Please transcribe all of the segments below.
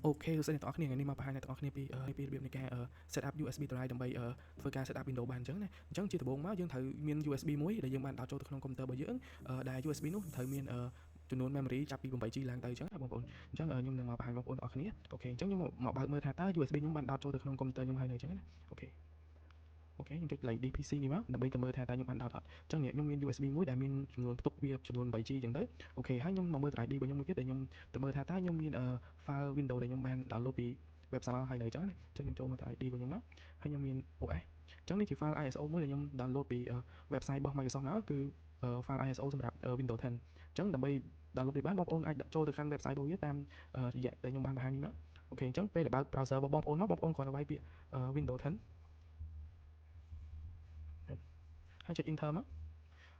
អូខេសួស្តីអ្នកទាំងអស់គ្នាថ្ងៃនេះមកបង្ហាញអ្នកទាំងអស់គ្នាពីរបៀបនៃការ set up USB drive ដើម្បីធ្វើការ set up Windows បានអញ្ចឹងណាអញ្ចឹងជាដំបូងមកយើងត្រូវមាន USB មួយដែលយើងបានដោតចូលទៅក្នុងកុំព្យូទ័ររបស់យើងដែល USB នោះត្រូវមានចំនួន memory ចាប់ពី 8G ឡើងទៅអញ្ចឹងណាបងប្អូនអញ្ចឹងខ្ញុំនឹងមកបង្ហាញបងប្អូនទាំងអស់គ្នាអូខេអញ្ចឹងខ្ញុំមកបើកមើលថាតើ USB ខ្ញុំបានដោតចូលទៅក្នុងកុំព្យូទ័រខ្ញុំហើយនៅអញ្ចឹងណាអូខេខ្ញុំចុចកន្លែង DPC នេះមកដើម្បីទៅមើលថាតើខ្ញុំបានដោតអត់អញ្ចឹងខ្ញុំមាន USB មួយដែលមានចំនួនផ្ទុកវាចំនួន 8G អញ្ចឹងទៅអូខេហើយខ្ញុំមកមើល drive D របស់ខ្ញុំមួយទៀតដែលខ្ញុំទៅមើលថាតើខ្ញុំមានfile Windows ដែលខ្ញុំបាន download ពី website មកហើយនៅអញ្ចឹងណាអញ្ចឹងខ្ញុំចូលមក drive D របស់ខ្ញុំមកហើយខ្ញុំមាន OS អញ្ចឹងនេះជា file ISO មួយដែលខ្ញុំ download ពី website របស់ Microsoft មកគឺ file ISO សម្រាប់ Windows 10អញ្ចឹងដើម្បី download វាបានបងប្អូនអាចចូលទៅកាន់ website របស់វាតាមរយៈដែលខ្ញុំបានបង្ហាញនេះមកអូខេអញ្ចឹងពេលដែលបើក browser របស់បងប្អូនមកបងប្អូនគ្រាន់តែវាយពាក្យ Windows 10ហើយចុច enter មក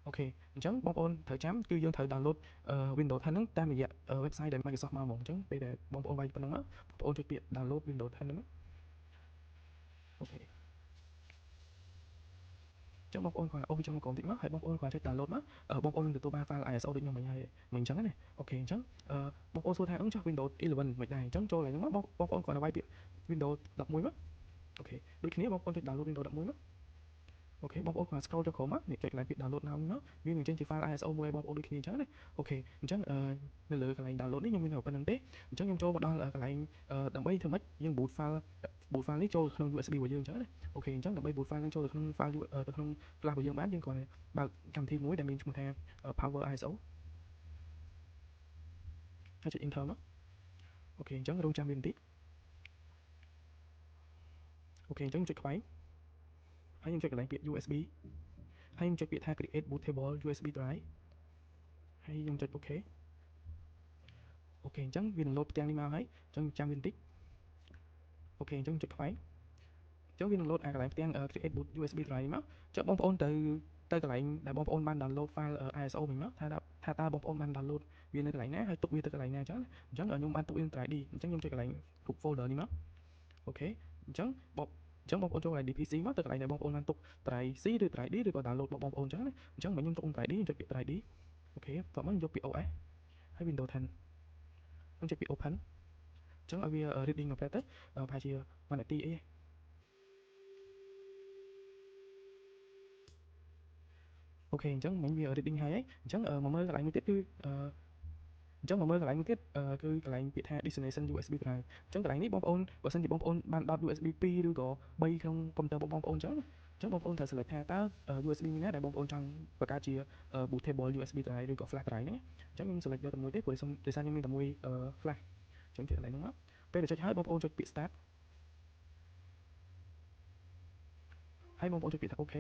អូខេអញ្ចឹងបងប្អូនត្រូវចាំគឺយើងត្រូវ download Windows 10ហ្នឹងតាមរយៈ website ដែល Microsoft មកហ្មងអញ្ចឹងពេលដែលបងប្អូនវាយប៉ុណ្ណឹងមកបងប្អូនចុចពាក្យ download Windows 10ហ្នឹងអូខេអញ្ចឹងបងប្អូនគ្រាន់តែអូសវាចូលមកក្រោមតិចមកហើយបងប្អូនគ្រាន់ចុច download មកបងប្អូននឹងទទួលបាន file ISO ដូចខ្ញុំមិញហើយមិញអញ្ចឹងណាអូខេអញ្ចឹងបងប្អូនសួរថាចុះ Windows 11មិនដែរអញ្ចឹងចូលឡើងហ្នឹងមកបងប្អូនគ្រាន់តែវាយពាក្យ Windows 11មកអូខេដូចគ្នាបងប្អូនចុច download Windows 11មកអូខេបងប្អូនគ្រាន់ scroll ចុះក្រោមមកនេះចុចកន្លែងពាក្យ download now មកវានឹងចេញជា file ISO មួយឲ្យបងប្អូនដូចគ្នាអញ្ចឹងណាអូខេអញ្ចឹងនៅលើកន្លែង download នេះខ្ញុំមានតែប៉ុណ្្នឹងទេអញ្ចឹងខ្ញុំចូលមកដល់កន្លែងដើម្បីធ្វើម៉េចយើង boot file នេះចូលក្នុង USB របស់យើងអញ្ចឹងណាអូខេអញ្ចឹងដើម្បី boot file នឹងចូលទៅក្នុង file ទៅក្នុង flash របស់យើងបានយើងគ្រាន់តែបើកកម្មវិធីមួយដែលមានឈ្មោះថា Power ISO ហើយចុច enter មកអូខេអញ្ចឹងរងចាំវាបន្តិចអូខេអញ្ចឹងចុចខ្វែងហើយខ្ញុំចុចកន្លែងពាក្យ USB ហើយខ្ញុំចុចពាក្យថា create bootable USB drive ហើយខ្ញុំចុច OK អូខេអញ្ចឹងវានឹង load ផ្ទាំងនេះមកហើយអញ្ចឹងចាំវាបន្តិចអូខេអញ្ចឹងចុចខ្វែងអញ្ចឹងវានឹង load អាកន្លែងផ្ទាំង create boot USB drive នេះមកចុចបងប្អូនទៅកន្លែងដែលបងប្អូនបាន download file ISO មិញមកថាតើបងប្អូនបាន download វានៅកន្លែងណាហើយទុកវាទៅកន្លែងណាអញ្ចឹងខ្ញុំបានទុកវានៅ drive D អញ្ចឹងខ្ញុំចុចកន្លែងរូប folder នេះមកអូខេអញ្ចឹងបងប្អូនចូលកន្លែង DPC មកទៅកន្លែងដែលបងប្អូនបានទុក drive C ឬ drive D ឬក៏ download របស់បងប្អូនអញ្ចឹងណាអញ្ចឹងខ្ញុំទុក drive D ខ្ញុំចុចពាក្យ drive D អូខេបន្ទាប់មកខ្ញុំយកពាក្យ OS ហើយ Windows 10ខ្ញុំចុចពាក្យ open អញ្ចឹងឲ្យវា reading មកទៅប្រហែលជា1នាទីអីអូខេអញ្ចឹងមិញវា reading ហើយអញ្ចឹងមកមើលកន្លែងមួយទៀតគឺអញ្ចឹងមកមើលកន្លែងមួយទៀតគឺកន្លែងពាក្យថា destination USB drive អញ្ចឹងកន្លែងនេះបងប្អូនបើសិនជាបងប្អូនបានដោត USB 2ឬក៏3ក្នុងកុំព្យូទ័ររបស់បងប្អូនអញ្ចឹងបងប្អូនត្រូវ select ថាតើ USB មួយណាដែលបងប្អូនចង់បង្កើតជា bootable USB drive ឬក៏ flash drive ហ្នឹងអញ្ចឹងខ្ញុំ select យកតែមួយទេព្រោះដោយសារខ្ញុំមានតែមួយ flash អញ្ចឹងចុចកន្លែងហ្នឹងមកពេលដែលចុចហើយបងប្អូនចុចពាក្យ start ហើយបងប្អូនចុចពាក្យថា OK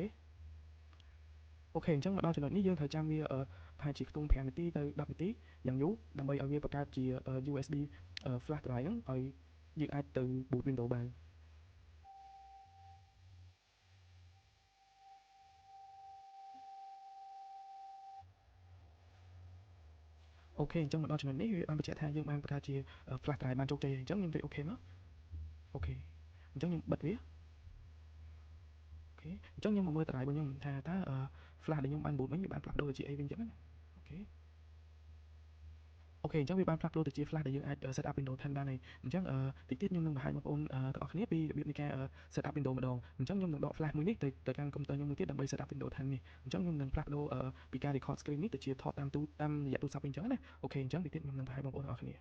អូខេអញ្ចឹងមកដល់ចំណុចនេះយើងត្រូវចាំវាប្រហែលជាខ្ទង់5នាទីទៅ10នាទីយ៉ាងយូរដើម្បីឲ្យវាបង្កើតជា USB flash drive ហ្នឹងឲ្យយើងអាចទៅ boot Windows បានអូខេអញ្ចឹងមកដល់ចំណុចនេះវាបានបញ្ជាក់ថាយើងបានបង្កើតជា flash drive បានជោគជ័យហើយអញ្ចឹងខ្ញុំចុច OK មកអូខេអញ្ចឹងខ្ញុំបិទវាអូខេអញ្ចឹងខ្ញុំមកមើល drive របស់ខ្ញុំថាតើ flash ដែលខ្ញុំបាន boot វិញវាបានផ្លាស់ប្ដូរទៅជាអីវិញអញ្ចឹងណាអូខេអូខេអញ្ចឹងវាបានផ្លាស់ប្ដូរទៅជា flash ដែលយើងអាច set up Windows 10បានហើយអញ្ចឹងតិចទៀតខ្ញុំនឹងបង្ហាញបងប្អូនទាំងអស់គ្នាពីរបៀបនៃការ set up Windows ម្ដងអញ្ចឹងខ្ញុំនឹងដក flash មួយនេះទៅកាន់កុំព្យូទ័រខ្ញុំមួយទៀតដើម្បី set up Windows 10នេះអញ្ចឹងខ្ញុំនឹងផ្លាស់ប្ដូរពីការ record screen នេះទៅជាថតតាមរយៈទូរស័ព្ទវិញអញ្ចឹងណាអូខេអញ្ចឹងតិចទៀតខ្ញុំនឹងបង្ហាញបងប្អូនទាំងអស់គ្នា